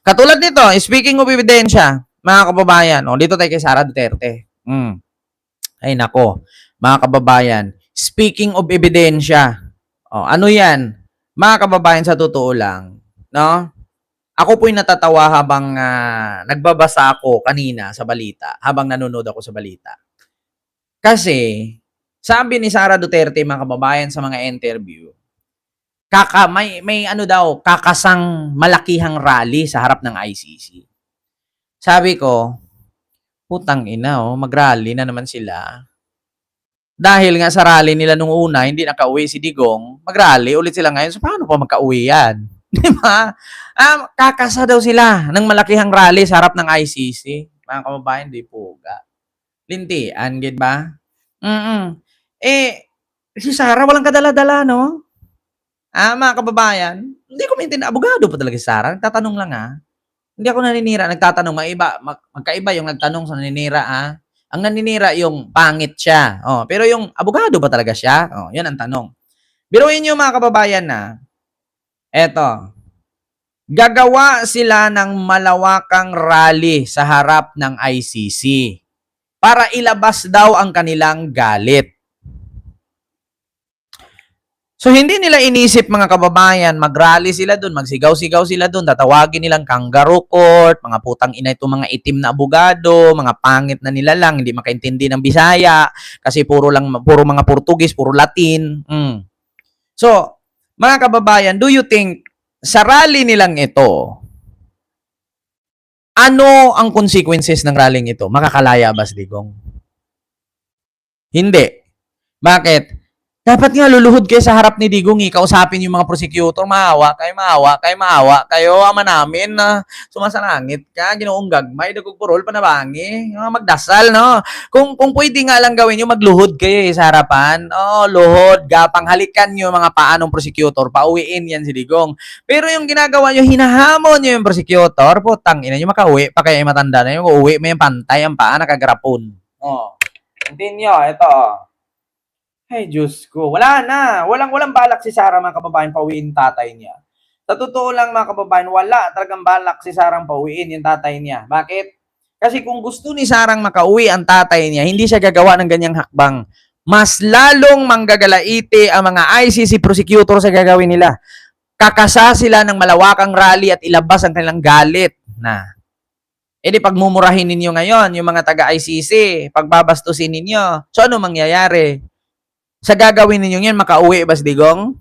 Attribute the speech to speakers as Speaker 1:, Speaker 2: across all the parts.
Speaker 1: Katulad nito, speaking of ebidensya, mga kababayan, dito tayo kay Sara Duterte. Ay nako, mga kababayan, speaking of ebidensya, ano yan? Mga kababayan, sa totoo lang, no? Ako po'y natatawa habang nagbabasa ako kanina sa balita, habang nanonood ako sa balita. Kasi, sabi ni Sara Duterte, mga kababayan, sa mga interview, may ano daw, kakasang malakihang rally sa harap ng ICC. Sabi ko, putang ina, mag-rally na naman sila. Dahil nga sa rally nila nung una, hindi nakauwi si Digong, mag-rally ulit sila ngayon. So, paano pa magka-uwi yan? Di ba? Kakasa daw sila ng malakihang rally sa harap ng ICC. Mga kababayan, di puga. Lintian, gid ba? Si Sara walang kadala-dala, no? Mga kababayan, hindi ko maintindihan. Abogado pa talaga si Sara. Nagtatanong lang, Hindi ako naninira. Nagtatanong. Magkaiba yung nagtanong sa naninira, Ang naninira yung pangit siya. Pero yung abogado ba talaga siya? Yan ang tanong. Biruin niyo mga kababayan na, eto, gagawa sila ng malawakang rally sa harap ng ICC para ilabas daw ang kanilang galit. So, hindi nila inisip mga kababayan, mag-rally sila dun, magsigaw-sigaw sila dun, tatawagin nilang kangaroo court, mga putang ina itong mga itim na abogado, mga pangit na nila lang, hindi makaintindi ng Bisaya, kasi puro mga Portugis, puro Latin. So, mga kababayan, do you think, sa rally nilang ito, ano ang consequences ng rallying ito? Makakalaya ba si Digong? Hindi. Bakit? Dapat nga luluhod kayo sa harap ni Digong, kausapin yung mga prosecutor, maawa kayo ama namin na sumasalangit ka, ginoong gagmay, dagugpurol, panabangi, magdasal, no? Kung pwede nga lang gawin yung magluhod kayo sa harapan, luhod, gapang halikan nyo mga paanong prosecutor, pauwiin yan si Digong. Pero yung ginagawa nyo, hinahamon nyo yung prosecutor, putang ina nyo, makauwi pa kaya yung matanda na yung uuwi may pantay, ang paa, nakagarapon. Continue, ito. Ay, Diyos ko. Wala na. Walang balak si Sara, mga kababayan, pauwiin tatay niya. Sa totoo lang, mga kababayan, wala talagang balak si Sarang pauwiin yung tatay niya. Bakit? Kasi kung gusto ni Sarang makauwi ang tatay niya, hindi siya gagawa ng ganyang hakbang. Mas lalong manggagalaiti ang mga ICC prosecutor sa gagawin nila. Kakasa sila ng malawakang rally at ilabas ang kanilang galit na. Di pagmumurahin ninyo ngayon, yung mga taga-ICC, pagbabastusin ninyo, so ano mangyayari? Sa gagawin ninyo yan, makauwi ba si Digong?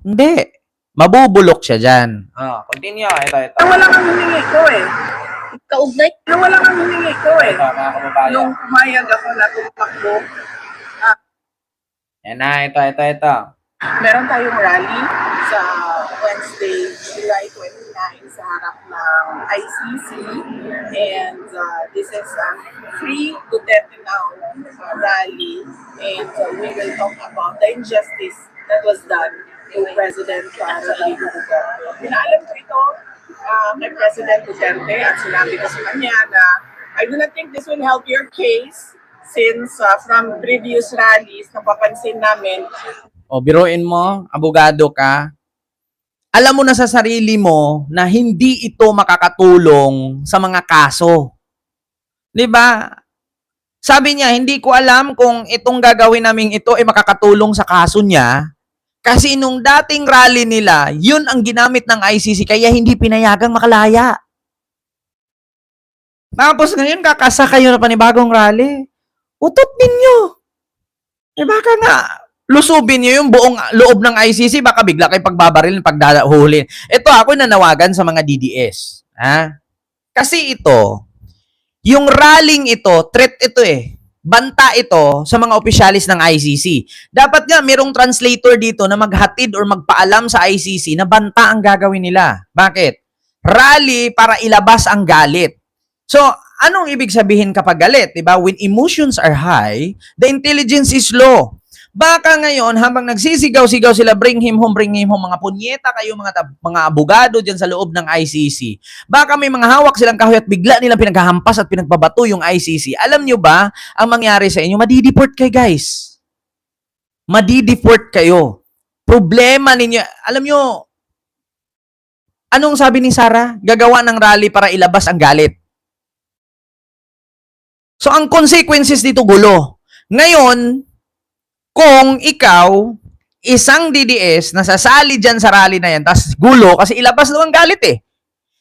Speaker 1: Hindi. Mabubulok siya dyan. Continue. Ito.
Speaker 2: Wala kang humingi ko
Speaker 3: Kaugnay?
Speaker 2: Wala kang humingi ko
Speaker 1: Ito, mga kababayan.
Speaker 2: Nung pumayag ako na tumakbo,
Speaker 1: Yan na, ito.
Speaker 2: meron tayong rally sa Wednesday, July 29 sa harap ng ICC. And this is a free Duterte Now rally. And we will talk about the injustice that was done to President Rodrigo Duterte. Pinaalam ko ito kay President Duterte at sinabi ko sa kanya na I do not think this will help your case since from previous rallies napapansin namin.
Speaker 1: Biruin mo, abogado ka. Alam mo na sa sarili mo na hindi ito makakatulong sa mga kaso. 'Di ba? Sabi niya, hindi ko alam kung itong gagawin namin ito ay makakatulong sa kaso niya. Kasi nung dating rally nila, yun ang ginamit ng ICC kaya hindi pinayagang makalaya. Tapos ngayon kakasa kayo na panibagong rally. Utot ninyo. Baka nga, lusubin niyo yung buong loob ng ICC, baka bigla kayo pagbabaril, pagdahulin. Ito, ako nanawagan sa mga DDS. Kasi ito, yung rallying ito, threat ito banta ito sa mga opisyalis ng ICC. Dapat nga mayroong translator dito na maghatid or magpaalam sa ICC na banta ang gagawin nila. Bakit? Rally para ilabas ang galit. So, anong ibig sabihin kapag galit? Diba? When emotions are high, the intelligence is low. Baka ngayon, habang nagsisigaw-sigaw sila, bring him home, mga punyeta kayo, mga abogado dyan sa loob ng ICC. Baka may mga hawak silang kahoy at bigla nilang pinaghahampas at pinagbabato yung ICC. Alam nyo ba, ang mangyari sa inyo, madideport kayo, guys. Madideport kayo. Problema ninyo, alam nyo, Anong sabi ni Sara? Gagawa ng rally para ilabas ang galit. So, ang consequences dito gulo. Ngayon, kung ikaw, isang DDS, nasasali dyan sa rally na yan, tas gulo, kasi ilabas daw ang galit eh.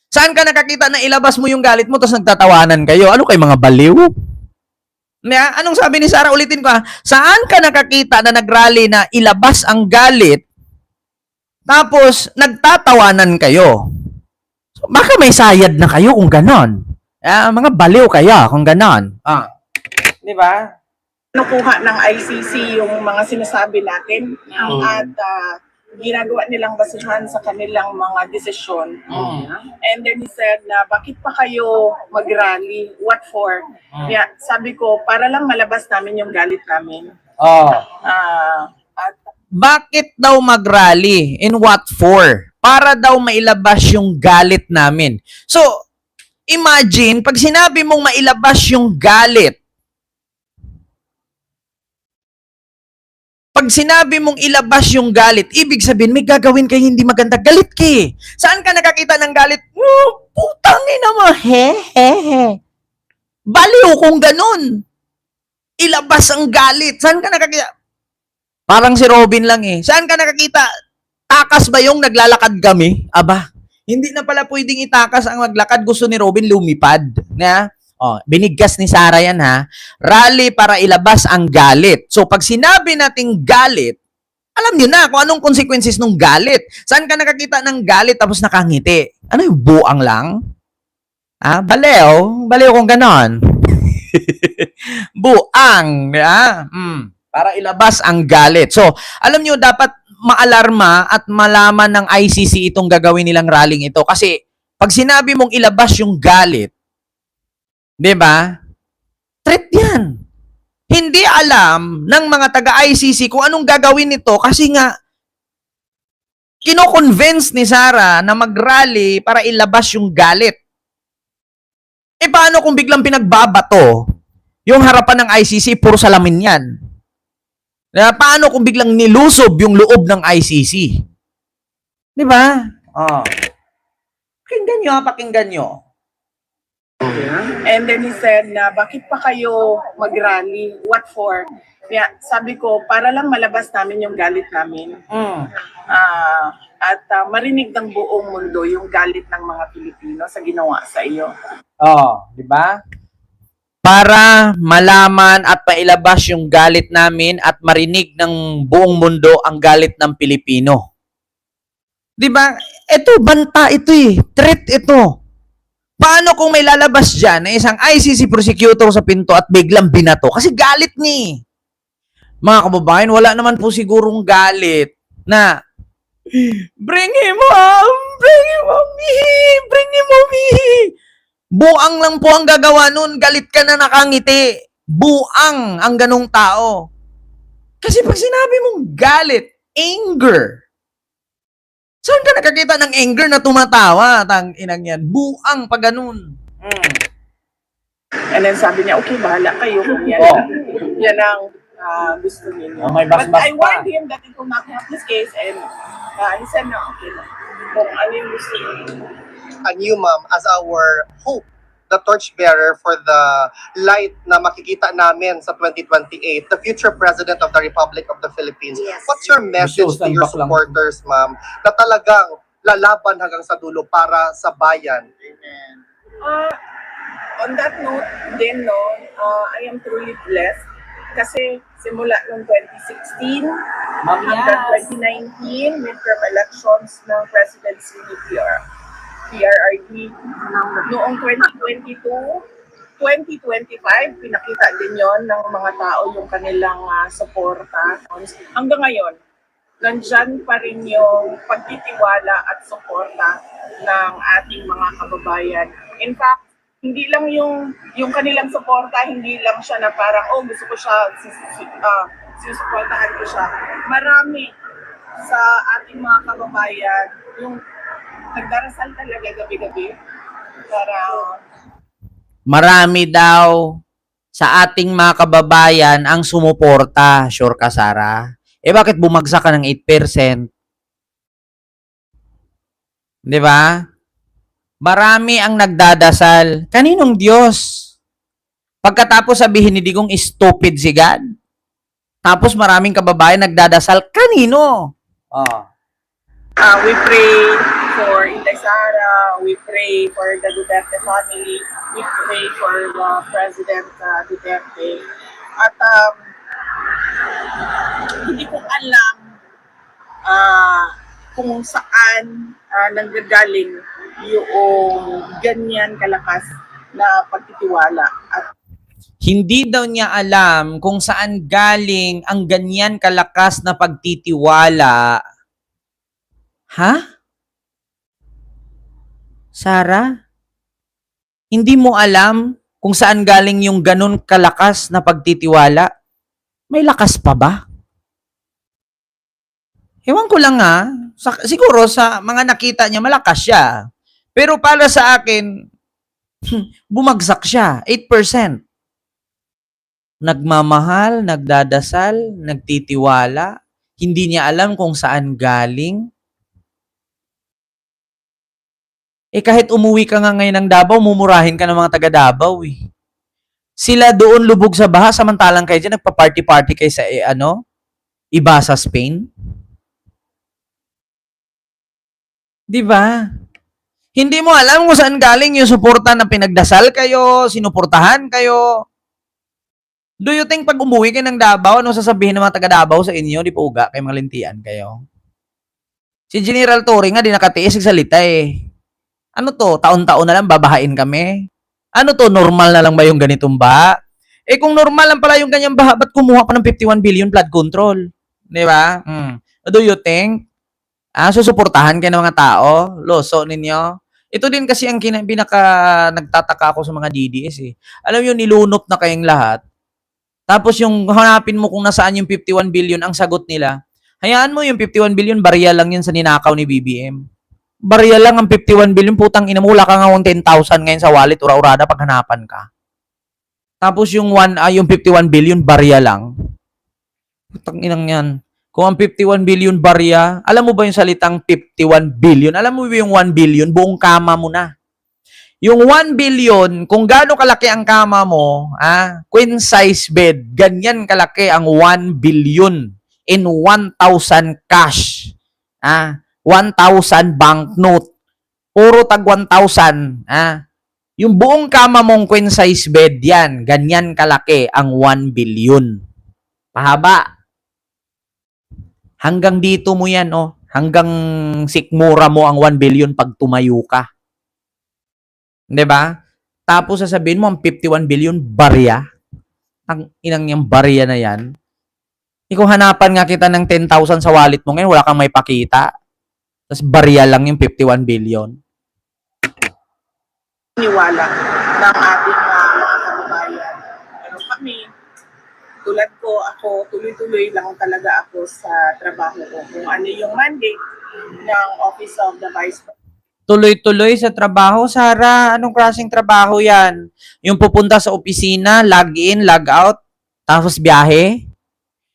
Speaker 1: Saan ka nakakita na ilabas mo yung galit mo, tapos nagtatawanan kayo? Ano kayo, mga baliw? Anong sabi ni Sara? Ulitin ko ha. Saan ka nakakita na nagrally na ilabas ang galit, tapos nagtatawanan kayo? So, baka may sayad na kayo kung ganon. Mga baliw kaya kung ganon. Di ba?
Speaker 2: Nakuha ng ICC yung mga sinasabi natin at ginagawa nilang basihan sa kanilang mga desisyon. And then he said na bakit pa kayo mag-rally? What for? Yeah, sabi ko, para lang malabas namin yung galit namin. At
Speaker 1: Bakit daw mag-rally? In what for? Para daw mailabas yung galit namin. So, imagine, pag sinabi mong mailabas yung galit, pag sinabi mong ilabas yung galit, ibig sabihin, may gagawin kayo hindi maganda. Galit ka eh. Saan ka nakakita ng galit? Putangin naman. Baliw kung ganun. Ilabas ang galit. Saan ka nakakita? Parang si Robin lang eh. Saan ka nakakita? Takas ba yung naglalakad kami? Aba, hindi na pala pwedeng itakas ang maglakad. Gusto ni Robin lumipad. Binigkas ni Sara yan ha. Rally para ilabas ang galit. So, pag sinabi nating galit, alam nyo na kung anong consequences ng galit. Saan ka nakakita ng galit tapos nakangiti? Ano yung buang lang? Baliw. Baliw kung ganon. Buang. Para ilabas ang galit. So, alam nyo, dapat maalarma at malaman ng ICC itong gagawin nilang rallying ito. Kasi, pag sinabi mong ilabas yung galit, di ba? Threat yan. Hindi alam ng mga taga-ICC kung anong gagawin nito kasi nga, kino-convince ni Sara na mag-rally para ilabas yung galit. Paano kung biglang pinagbabato yung harapan ng ICC, puro salamin yan? Paano kung biglang nilusob yung loob ng ICC? Di ba? Pakinggan nyo, pakinggan nyo.
Speaker 2: And then he said na bakit pa kayo mag-rally? What for? Yeah, sabi ko, para lang malabas namin yung galit namin. At marinig ng buong mundo yung galit ng mga Pilipino sa ginawa sa iyo.
Speaker 1: Di ba? Para malaman at mailabas yung galit namin at marinig ng buong mundo ang galit ng Pilipino. Di ba? Ito, banta ito eh. Threat ito. Paano kung may lalabas dyan na isang ICC prosecutor sa pinto at biglang binato? Kasi galit ni. Mga kababayan, wala naman po sigurong galit na bring him home! Bring him home! Bring him home! Buang lang po ang gagawa nun. Galit ka na nakangiti. Buang ang ganong tao. Kasi pag sinabi mong galit, anger, saan ka nakakita ng anger na tumatawa? Tang inang yan. Buang pag ganun.
Speaker 2: And then sabi niya, okay, bahala kayo kung yan. Yan ang gusto niyo.
Speaker 1: May
Speaker 2: But
Speaker 1: basbas
Speaker 2: I
Speaker 1: pa.
Speaker 2: warned him that it will not help this case and he said, no, okay na. Kung ano yung gusto niyo.
Speaker 4: And you, ma'am, as our hope, the torchbearer for the light na makikita namin sa 2028, the future President of the Republic of the Philippines.
Speaker 3: Yes.
Speaker 4: What's your message to your supporters, ma'am, na talagang lalaban hanggang sa dulo para sa bayan?
Speaker 2: On that note, din, no, I am truly blessed kasi simula noong 2016 hanggang 2019, midterm elections ng presidency ni PRRD. Noong 2022, 2025, pinakita din yon ng mga tao yung kanilang suporta. Hanggang ngayon, nandyan pa rin yung pagtitiwala at suporta ng ating mga kababayan. In fact, hindi lang yung kanilang suporta, hindi lang siya na parang, oh, gusto ko siya, sinusuportahan ko siya. Marami sa ating mga kababayan yung nagdarasal talaga gabi-gabi para
Speaker 1: Marami daw sa ating mga kababayan ang sumuporta, sure ka, Sara? Bakit bumagsak ka ng 8%? Di ba? Marami ang nagdadasal. Kaninong Diyos? Pagkatapos sabihin ni Digong, stupid si God. Tapos maraming kababayan nagdadasal. Kanino? Oh.
Speaker 2: We pray for Inday Sara, we pray for the Duterte family, we pray for President Duterte. At hindi ko alam kung saan nanggagaling yung ganyan kalakas na pagtitiwala. At
Speaker 1: Hindi daw niya alam kung saan galing ang ganyan kalakas na pagtitiwala. Ha? Sarah? Hindi mo alam kung saan galing yung ganun kalakas na pagtitiwala? May lakas pa ba? Ewan ko lang siguro sa mga nakita niya malakas siya. Pero para sa akin, bumagsak siya, 8%. Nagmamahal, nagdadasal, nagtitiwala, hindi niya alam kung saan galing. Kahit umuwi ka nga ngayon ng Davao, mumurahin ka ng mga taga Davao eh. Sila doon lubog sa baha, samantalang kayo dyan, nagpa-party-party kayo sa iba sa Spain. Di ba? Hindi mo alam kung saan galing yung suporta na pinagdasal kayo, sinuportahan kayo. Do you think pag umuwi kayo ng Davao, ano sasabihin ng mga taga Davao sa inyo? Di po uga, kayo mga lintian kayo. Si General Torre nga, di nakatiis salita eh. Ano to, taon-taon na lang babahain kami? Ano to, normal na lang ba yung ganitong baha? Kung normal lang pala yung ganyang baha, ba't kumuha pa ng 51 billion flood control? Di ba? Do you think? Susuportahan kayo ng mga tao? Loso ninyo? Ito din kasi ang pinaka nagtataka ako sa mga DDS eh. Alam yung nilunok na kayong lahat. Tapos yung hanapin mo kung nasaan yung 51 billion, ang sagot nila, hayaan mo yung 51 billion, barya lang yun sa ninakaw ni BBM. Barya lang ang 51 billion, putang ina mo, wala ka nga 10,000 ngayon sa wallet, ura-urada pag hanapan ka. Tapos yung 51 billion, barya lang. Putang inang yan. Kung ang 51 billion barya, alam mo ba yung salitang 51 billion? Alam mo ba yung 1 billion? Buong kama mo na. Yung 1 billion, kung gaano kalaki ang kama mo, queen size bed, ganyan kalaki ang 1 billion in 1,000 cash. 1,000 banknote. Puro tag 1,000. Yung buong kama mong queen size bed, yan, ganyan kalaki ang 1 billion. Pahaba. Hanggang dito mo yan, hanggang sikmura mo ang 1 billion pag tumayo ka. 'Di ba? Tapos sasabihin mo ang 51 billion barya. Ang inang yung barya na yan. Kung hanapan nga kita ng 10,000 sa wallet mo ngayon, wala kang may pakita. Tapos barya lang yung 51 billion.
Speaker 2: niwala ng ating mga kababayan. Pero kami, tulad ko, ako, tuloy-tuloy lang talaga ako sa trabaho ko. Kung ano yung mandate ng Office of the Vice President.
Speaker 1: Tuloy-tuloy sa trabaho, Sarah. Anong klaseng trabaho yan? Yung pupunta sa opisina, log in, log out, tapos biyahe?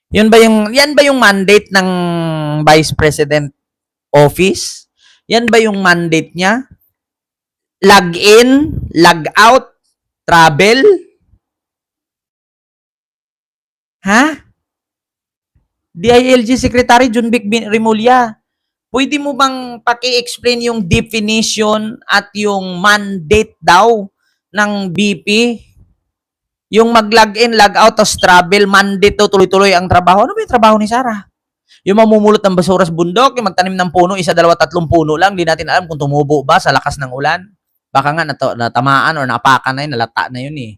Speaker 1: Yan ba yung mandate ng Vice President Office? Yan ba yung mandate niya? Log in, log out, travel? DILG Secretary Junbic Rimulya, pwede mo bang paki-explain yung definition at yung mandate daw ng BP? Yung mag-log-in, log-out, tapos travel, mandate daw, tuloy-tuloy ang trabaho. Ano ba yung trabaho ni Sarah? Yung mamumulot ng basura sa bundok, yung magtanim ng puno, 1, 2, 3 puno lang, di natin alam kung tumubo ba sa lakas ng ulan. Baka nga natamaan or napakan na yun, nalata na yun eh.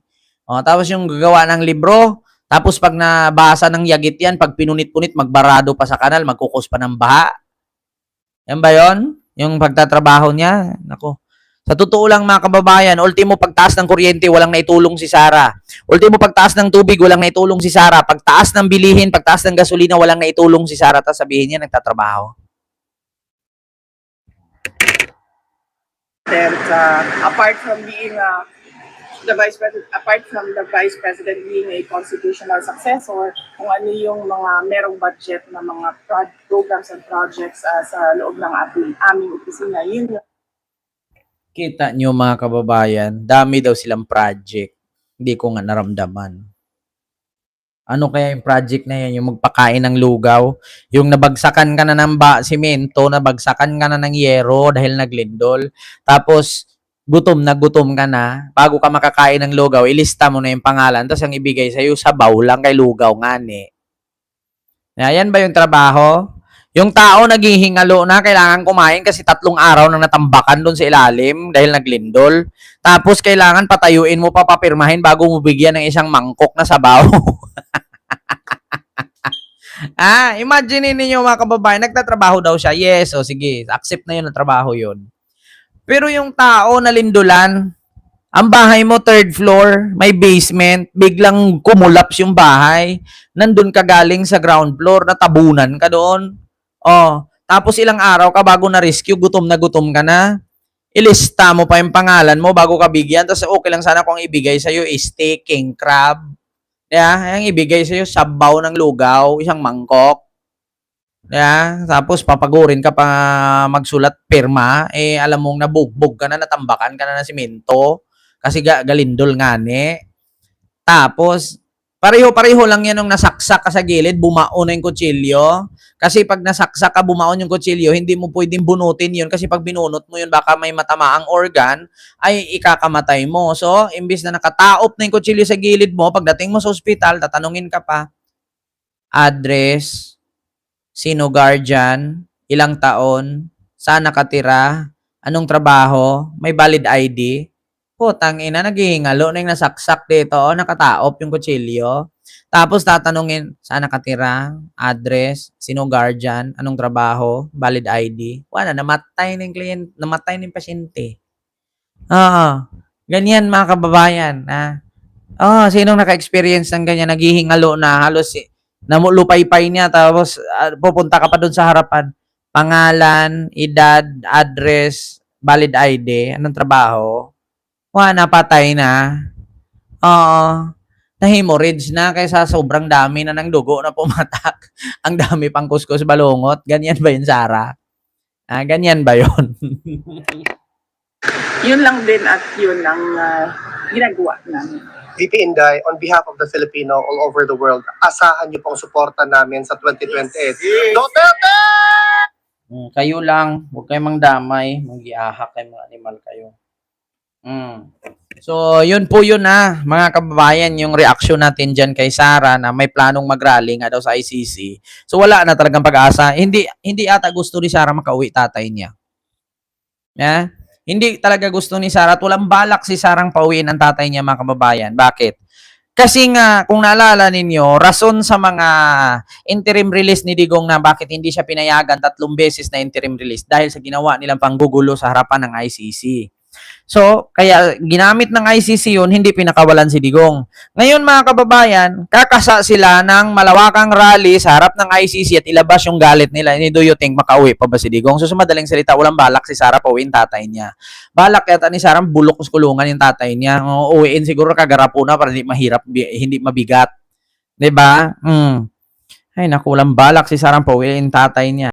Speaker 1: Tapos yung gagawa ng libro, tapos pag nabasa ng yagit yan, pag pinunit-punit, magbarado pa sa kanal, magkukos pa ng baha. Yan ba yun? Yung pagtatrabaho niya? Nako. Sa totoo lang mga kababayan, ultimo pagtaas ng kuryente, walang naitulong si Sarah. Ultimo pagtaas ng tubig, walang naitulong si Sarah. Pagtaas ng bilihin, pagtaas ng gasolina, walang naitulong si Sarah. Tapos sabihin niya, nagtatrabaho.
Speaker 2: And apart from being the Vice President, apart from the Vice President being a constitutional successor, kung ano yung mga merong budget na mga programs and projects sa loob ng aming opisina, yun
Speaker 1: Kita nyo mga kababayan, dami daw silang project. Hindi ko nga naramdaman. Ano kaya yung project na yan? Yung magpakain ng lugaw? Yung nabagsakan ka na ng simento, nabagsakan ka na ng yero dahil naglindol. Tapos, gutom ka na. Bago ka makakain ng lugaw, ilista mo na yung pangalan. Tapos ang ibigay sa'yo, sabaw lang kay lugaw nga ni. Yan ba yung trabaho? Yung tao naghihingalo na, kailangan kumain kasi 3 araw na natambakan doon sa ilalim dahil naglindol. Tapos kailangan patayuin mo pa papirmahin bago mo bigyan ng isang mangkok na sabaw. Imagine ninyo mga kababayan, nagtatrabaho daw siya. Yes, o sige, accept na yun na trabaho yun. Pero yung tao nalindulan, ang bahay mo, 3rd floor, may basement, biglang kumulaps yung bahay. Nandun ka galing sa ground floor, natabunan ka doon. Tapos ilang araw ka bago na-rescue, gutom ka na. Ilista mo pa yung pangalan mo bago ka bigyan. Tapos okay lang sana kung ibigay sa'yo is steak, king crab. Ang ibigay sa'yo, sabaw ng lugaw, isang mangkok. Tapos papagurin ka pa magsulat pirma, alam mong nabugbog ka na, natambakan ka na ng simento. Kasi galindol nga ni. Tapos, pareho-pareho lang yan nung nasaksak ka sa gilid, bumao na yung kutsilyo. Kasi pag nasaksak ka, bumaon yung kutsilyo, hindi mo pwedeng bunutin yun. Kasi pag binunot mo yun, baka may matamaang organ, ay ikakamatay mo. So, imbis na nakataop na yung kutsilyo sa gilid mo, pagdating mo sa ospital, tatanungin ka pa, address, sino guardian, ilang taon, saan nakatira, anong trabaho, may valid ID. Putang ina, naghihingalo na yung nasaksak dito, nakataop yung kutsilyo. Tapos tatanungin, saan nakatira, address, sino guardian, anong trabaho, valid ID. Wala, namatay ng kliyente, namatay ng pasyente. Ganyan mga kababayan. Sinong naka-experience ng ganyan, naghihingalo na, halos namulupaypay niya, tapos pupunta ka pa doon sa harapan. Pangalan, edad, address, valid ID, anong trabaho. Napatay na. Na-hemorrhage na kaysa sobrang dami na ng dugo na pumatak. Ang dami pang kuskus balungot. Ganyan ba yun, Sarah? Ganyan ba yun?
Speaker 2: Yun lang din at yun ang ginagawa namin.
Speaker 4: VP Inday, on behalf of the Filipino all over the world, asahan niyo pong suporta namin sa 2028. Duterte!
Speaker 1: Kayo lang. Huwag kayong mangdamay. Mag-iahak kayo, mga animal kayo. So, yun po yun mga kababayan, yung reaction natin dyan kay Sarah na may planong mag-rally nga daw sa ICC. So, wala na talagang pag-asa. Hindi ata gusto ni Sarah makauwi tatay niya. Hindi talaga gusto ni Sarah at walang balak si Sarah pauwiin ang tatay niya, mga kababayan. Bakit? Kasi nga, kung naalala ninyo, rason sa mga interim release ni Digong na bakit hindi siya pinayagan 3 beses na interim release dahil sa ginawa nilang panggugulo sa harapan ng ICC. So, kaya ginamit ng ICC yun, hindi pinakawalan si Digong. Ngayon mga kababayan, kakasa sila ng malawakang rally sa harap ng ICC at ilabas yung galit nila. Do you think makauwi pa ba si Digong? So, sa madaling salita, walang balak si Sarah pauwiin tatay niya. Balak yata ni Sarah bulok sa kulungan yung tatay niya. Uwiin siguro kagarapo na para hindi mahirap, hindi mabigat. 'Di ba? Ay, naku, walang balak si Sarah pauwiin tatay niya.